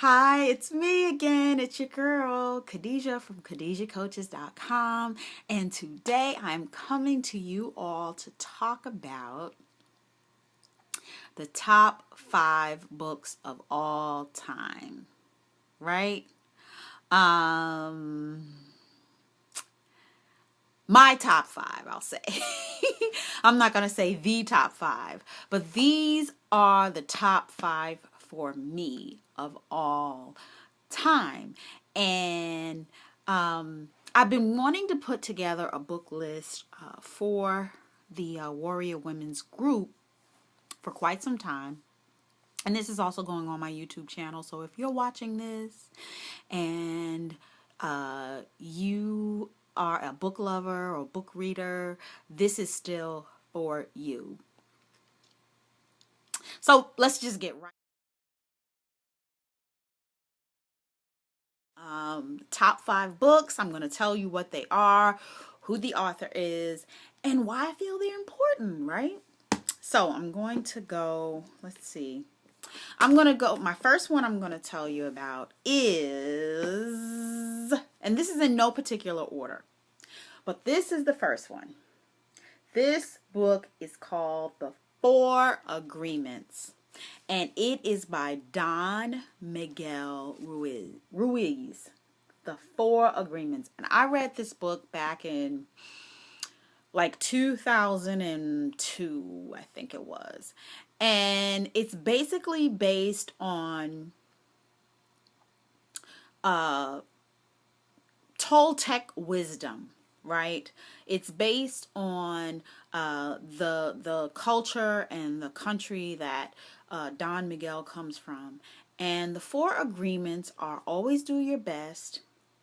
Hi, it's me again. It's your girl, Khadijah from KhadijahCoaches.com. And today I'm coming to you all to talk about the top 5 books of all time, right? Um, my top 5, I'll say. I'm not going to say the top 5, but these are the top 5 for me of all time. And I've been wanting to put together a book list for the Warrior Women's group for quite some time. And this is also going on my YouTube channel. So if you're watching this and you are a book lover or book reader, this is still for you. So let's just get right. Top 5 books. I'm going to tell you what they are, who the author is, and why I feel they're important, right? So I'm going to go, let's see. My first one I'm going to tell you about is, and this is in no particular order, but this is the first one. This book is called The 4 Agreements, and it is by Don Miguel Ruiz. The 4 Agreements. And I read this book back in like 2002, I think it was. And it's basically based on Toltec wisdom, right? It's based on the culture and the country that Don Miguel comes from. And the 4 agreements are: always do your best,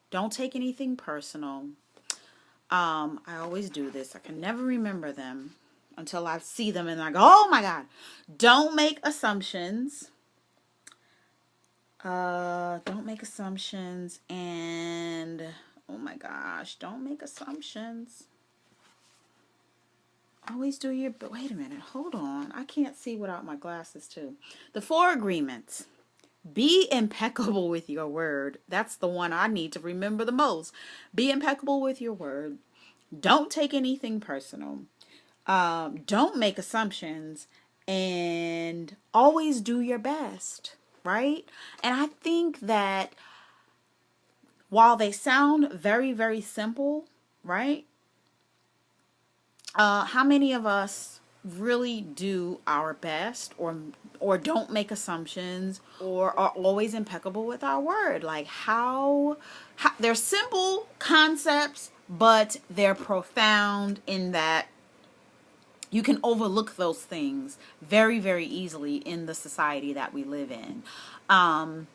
don't take anything personal. I always do this. I can never remember them until I see them and I go, oh my God. Don't make assumptions. Don't make assumptions. And oh my gosh, don't make assumptions. Always do your, but wait a minute, hold on. I can't see without my glasses too. The 4 agreements. Be impeccable with your word. That's the one I need to remember the most. Be impeccable with your word. Don't take anything personal. Don't make assumptions. And always do your best, right? And I think that while they sound very, very simple, right? How many of us really do our best, or don't make assumptions, or are always impeccable with our word? Like how they're simple concepts, but they're profound in that you can overlook those things very, very easily in the society that we live in. And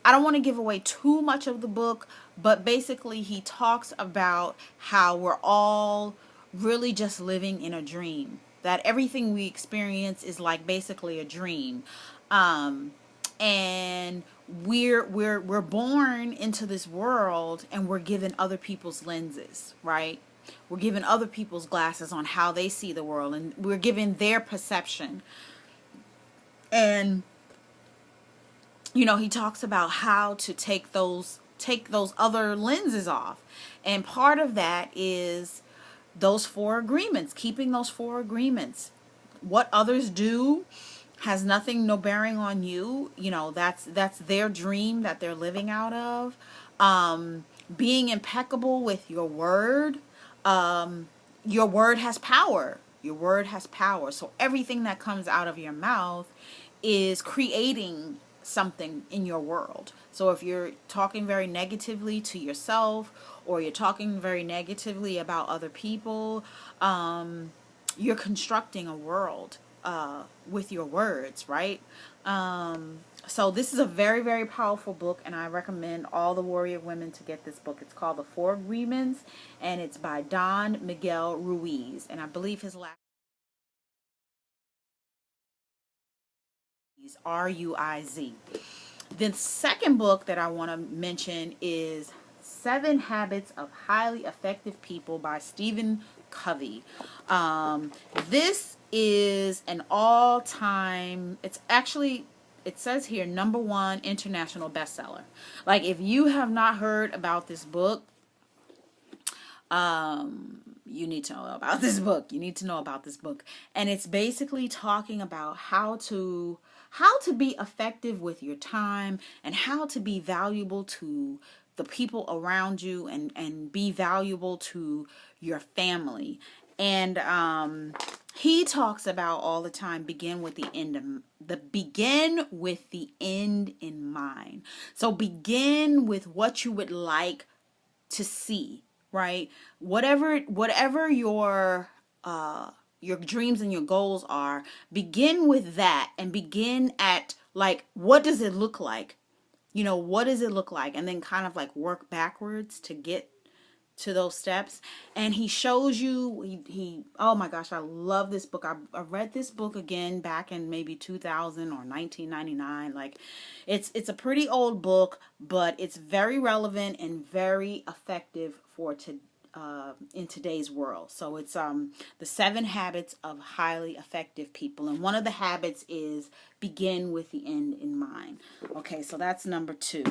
I don't want to give away too much of the book, but basically he talks about how we're all really just living in a dream. That everything we experience is like basically a dream. And we're born into this world and we're given other people's lenses, right? We're given other people's glasses on how they see the world, and we're given their perception. And he talks about how to take those other lenses off. And part of that is those 4 agreements, keeping those 4 agreements. What others do has no bearing on you. That's their dream that they're living out of. Being impeccable with your word. Your word has power. Your word has power. So everything that comes out of your mouth is creating something in your world. So if you're talking very negatively to yourself, or you're talking very negatively about other people, you're constructing a world with your words, right? So this is a very, very powerful book, and I recommend all the warrior women to get this book. It's called The 4 Agreements, and it's by Don Miguel Ruiz, and I believe his last is Ruiz. The second book that I want to mention is 7 Habits of Highly Effective People by Stephen Covey. This is an all-time, it's actually it says here, #1 international bestseller. Like, if you have not heard about this book, you need to know about this book. You need to know about this book. And it's basically talking about how to be effective with your time, and how to be valuable to the people around you, and be valuable to your family. And he talks about all the time, begin with the end in mind. So begin with what you would like to see, right? Whatever your dreams and your goals are, begin with that, and begin at, like, what does it look like? What does it look like? And then kind of like work backwards to get to those steps. And he shows you, he oh my gosh, I love this book. I read this book again back in maybe 2000 or 1999. Like, it's a pretty old book, but it's very relevant and very effective for in today's world. So it's the 7 habits of highly effective people, and one of the habits is begin with the end in mind. Okay, so that's number 2.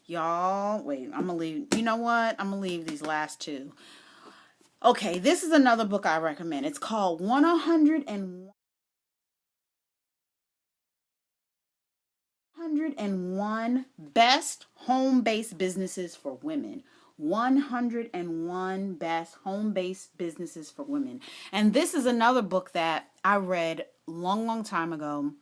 Y'all, wait, I'm gonna leave. You know what? I'm gonna leave these last 2. Okay, this is another book I recommend. It's called 101 Best Home-Based Businesses for Women. 101 Best Home-Based Businesses for Women. And this is another book that I read long time ago.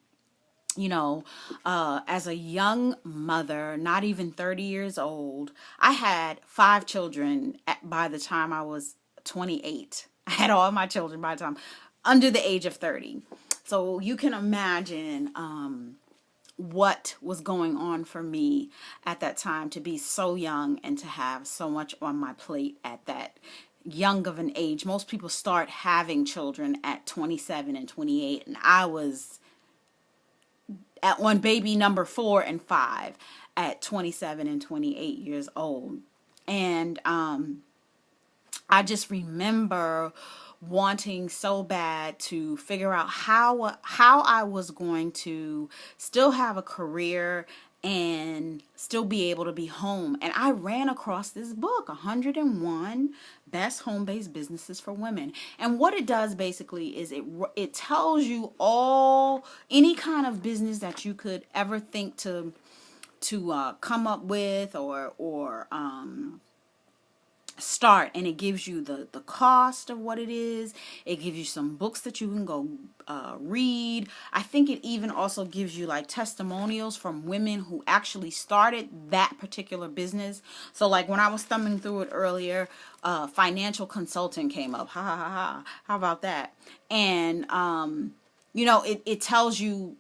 As a young mother, not even 30 years old, I had 5 children by the time I was 28. I had all my children by the time under the age of 30. So you can imagine what was going on for me at that time, to be so young and to have so much on my plate at that young of an age. Most people start having children at 27 and 28, and I was on baby number 4 and 5 at 27 and 28 years old. And I just remember wanting so bad to figure out how I was going to still have a career and still be able to be home. And I ran across this book, 101 Best Home-Based Businesses for Women. And what it does basically is it tells you any kind of business that you could ever think to come up with or start, and it gives you the cost of what it is. It gives you some books that you can go read. I think it even also gives you like testimonials from women who actually started that particular business. So like when I was thumbing through it earlier, financial consultant came up. Ha ha ha ha. How about that? And it tells you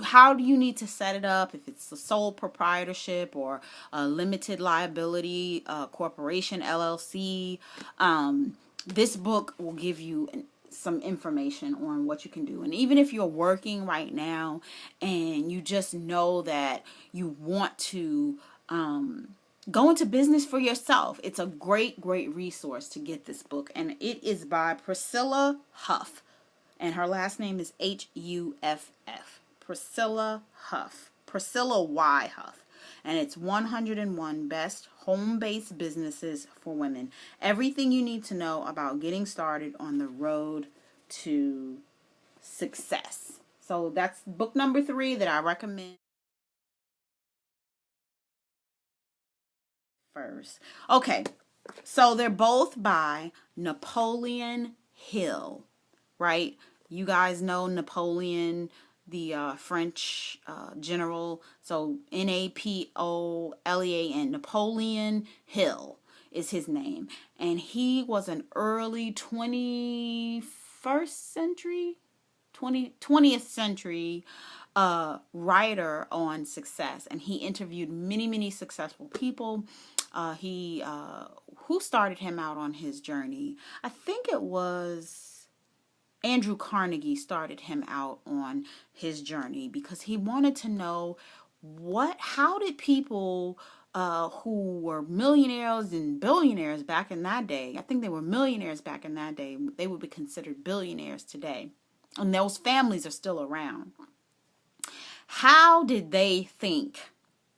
how do you need to set it up, if it's the sole proprietorship or a limited liability corporation, LLC. This book will give you some information on what you can do. And even if you're working right now and you just know that you want to go into business for yourself, it's a great resource to get this book. And it is by Priscilla Huff. And her last name is Huff. Priscilla Huff. Priscilla Y. Huff. And it's 101 Best Home-Based Businesses for Women. Everything you need to know about getting started on the road to success. So that's book number 3 that I recommend first. Okay, so they're both by Napoleon Hill, right? You guys know Napoleon, the French general. So Napoleon, Napoleon Hill is his name. And he was an early 20th century writer on success. And he interviewed many successful people. Who started him out on his journey? I think it was Andrew Carnegie started him out on his journey because he wanted to know how did people who were millionaires and billionaires back in that day, I think they were millionaires back in that day, they would be considered billionaires today. And those families are still around. How did they think,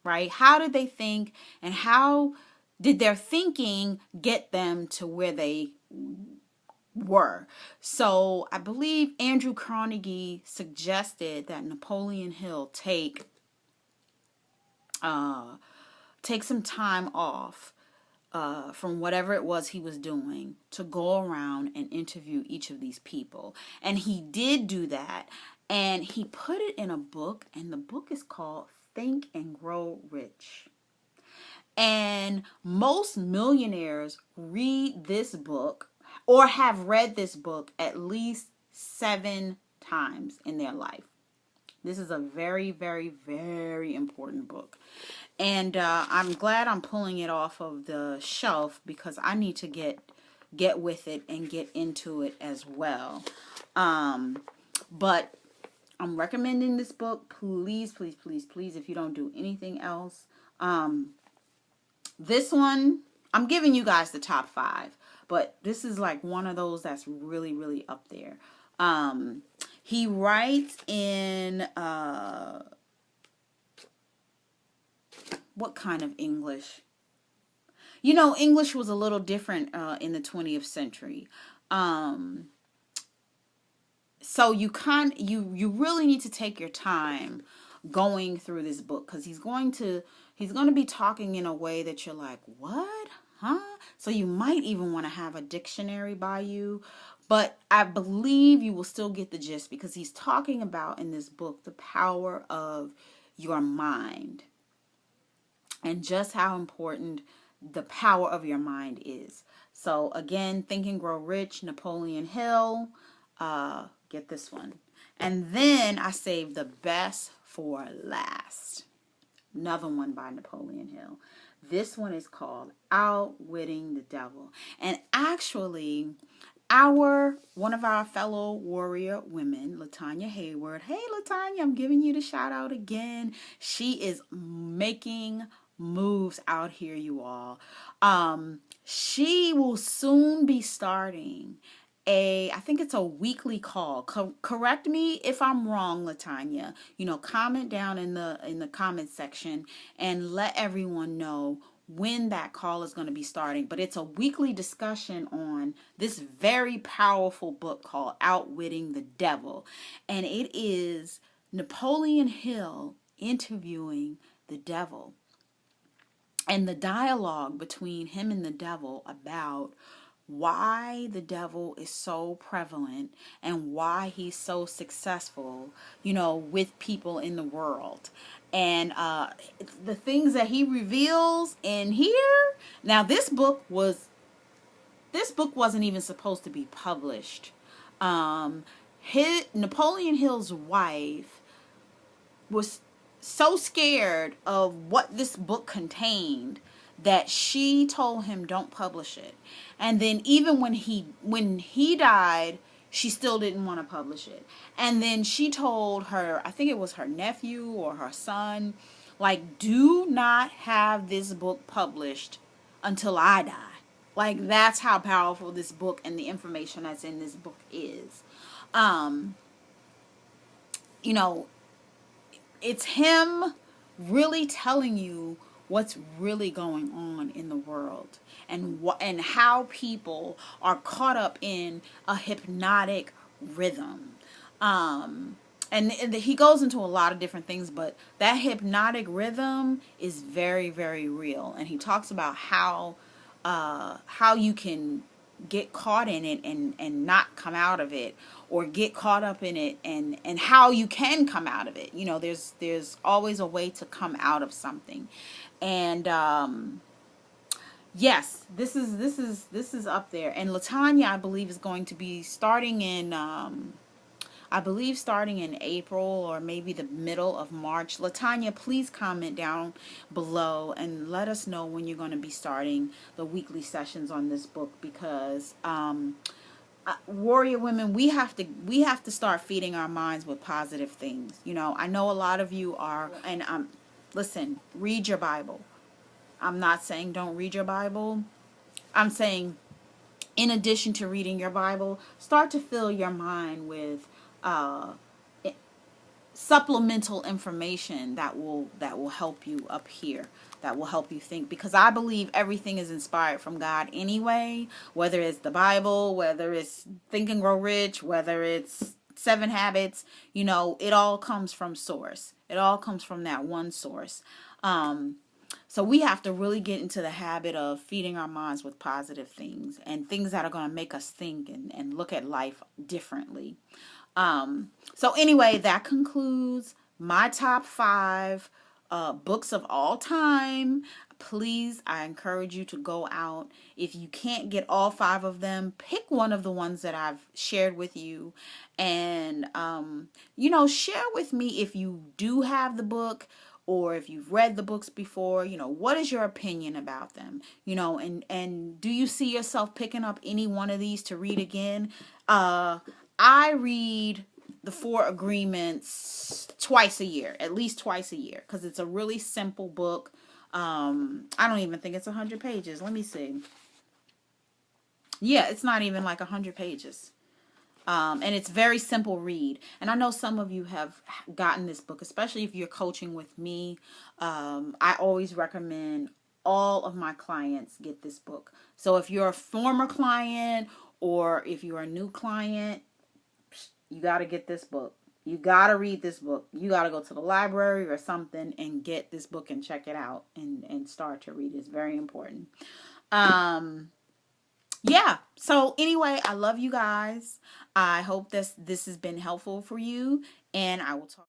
right? How did they think, and how did their thinking get them to where they were? So I believe Andrew Carnegie suggested that Napoleon Hill take some time off from whatever it was he was doing to go around and interview each of these people. And he did do that. And he put it in a book, and the book is called Think and Grow Rich. And most millionaires read this book or have read this book at least 7 times in their life. This is a very, very, very important book. And I'm glad I'm pulling it off of the shelf because I need to get with it and get into it as well. But I'm recommending this book. Please, please, please, please, if you don't do anything else. This one, I'm giving you guys the top 5. But this is like one of those that's really, really up there. He writes in... what kind of English? You know, English was a little different in the 20th century. So you really need to take your time going through this book because he's going to be talking in a way that you're like, what? Huh? So you might even want to have a dictionary by you. But I believe you will still get the gist because he's talking about in this book the power of your mind. And just how important the power of your mind is. So again, Think and Grow Rich, Napoleon Hill. Get this one. And then I saved the best for last. Another one by Napoleon Hill. This one is called Outwitting the Devil. And actually, one of our fellow warrior women, Latanya Hayward. Hey, Latanya, I'm giving you the shout out again. She is making moves out here, you all. She will soon be starting I think it's a weekly call. Correct me if I'm wrong, Latanya. Comment down in the comment section and let everyone know when that call is going to be starting. But it's a weekly discussion on this very powerful book called Outwitting the Devil. And it is Napoleon Hill interviewing the devil. And the dialogue between him and the devil about why the devil is so prevalent and why he's so successful, with people in the world. And the things that he reveals in here. Now, this book wasn't even supposed to be published. Napoleon Hill's wife was so scared of what this book contained that she told him don't publish it. And then even when he died, she still didn't want to publish it. And then she told her, I think it was her nephew or her son, like, do not have this book published until I die. Like, that's how powerful this book and the information that's in this book is. It's him really telling you what's really going on in the world and how people are caught up in a hypnotic rhythm. And he goes into a lot of different things, but that hypnotic rhythm is very, very real. And he talks about how you can get caught in it and not come out of it, or get caught up in it and how you can come out of it. There's always a way to come out of something. And yes, this is up there. And Latanya, I believe, is going to be starting in April or maybe the middle of March. Latanya, please comment down below and let us know when you're going to be starting the weekly sessions on this book, because warrior women, we have to start feeding our minds with positive things. I know a lot of you are, and listen, read your Bible. I'm not saying don't read your Bible. I'm saying, in addition to reading your Bible, start to fill your mind with supplemental information that will help you up here, that will help you think, because I believe everything is inspired from God anyway, whether it's the Bible, whether it's Think and Grow Rich, whether it's 7 Habits, it all comes from source. It all comes from that one source. So we have to really get into the habit of feeding our minds with positive things and things that are going to make us think and look at life differently. So anyway, that concludes my top 5 books of all time. Please, I encourage you to go out. If you can't get all 5 of them, pick one of the ones that I've shared with you, and share with me if you do have the book, or if you've read the books before. What is your opinion about them? And do you see yourself picking up any one of these to read again? I read the 4 Agreements twice a year, at least twice a year, because it's a really simple book. I don't even think it's 100 pages. Let me see. Yeah, it's not even like 100 pages. And it's very simple read. And I know some of you have gotten this book, especially if you're coaching with me. I always recommend all of my clients get this book. So if you're a former client or if you're a new client, you got to get this book. You got to read this book. You got to go to the library or something and get this book and check it out and start to read. It's very important. Yeah. So anyway, I love you guys. I hope this has been helpful for you, and I will talk